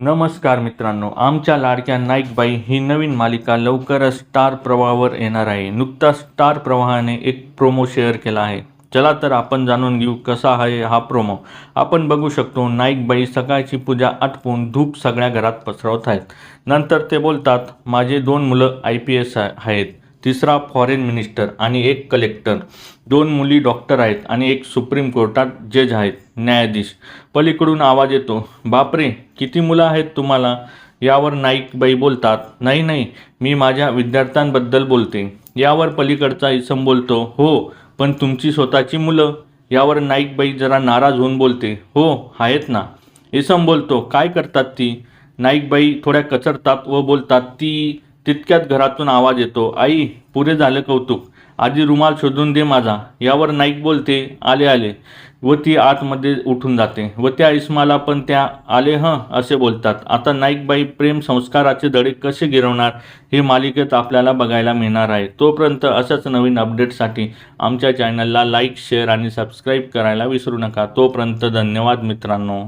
नमस्कार मित्रांनो, आमच्या लाडक्या नाईकबाई ही नवीन मालिका लवकरच स्टार प्रवाहावर येणार आहे. नुकताच स्टार प्रवाहाने एक प्रोमो शेअर केला आहे. चला तर आपण जाणून घेऊ कसा आहे हा प्रोमो. आपण बघू शकतो नाईकबाई सकाळची पूजा आटपून धूप सगळ्या घरात पसरवत आहेत. नंतर ते बोलतात, माझे 2 मुलं IPS आहेत, तिसरा फॉरेन मिनिस्टर आणि एक कलेक्टर, 2 मुली डॉक्टर आहेत आणि एक सुप्रीम कोर्टात जज आहेत, न्यायाधीश. पलीकडून आवाज येतो, बापरे किती मुलं आहेत तुम्हाला. यावर नाईकबाई बोलतात, नाही नाही, मी माझ्या विद्यार्थ्यांबद्दल बोलते. यावर पलीकडचा इसम बोलतो, हो पण तुमची स्वतःची मुलं. यावर नाईकबाई जरा नाराज होऊन बोलते, हो आहेत ना. इसम बोलतो, काय करतात ती. नाईकबाई थोड्या कचरतात व बोलतात, ती. तितक्यात घरातून आवाज येतो, आई पुरे झालं कौतुक, आधी रुमाल शोधून दे माझा. यावर नाईक बोलते, आले आले, व ती आतमध्ये उठून जाते व त्या इस्माला पण त्या आले असे बोलतात. आता नाईकबाई प्रेम संस्काराचे धडे कसे गिरवणार हे मालिकेत आपल्याला बघायला मिळणार आहे. तोपर्यंत अशाच नवीन अपडेटसाठी आमच्या चॅनलला लाईक, शेअर आणि सबस्क्राईब करायला विसरू नका. तोपर्यंत धन्यवाद मित्रांनो.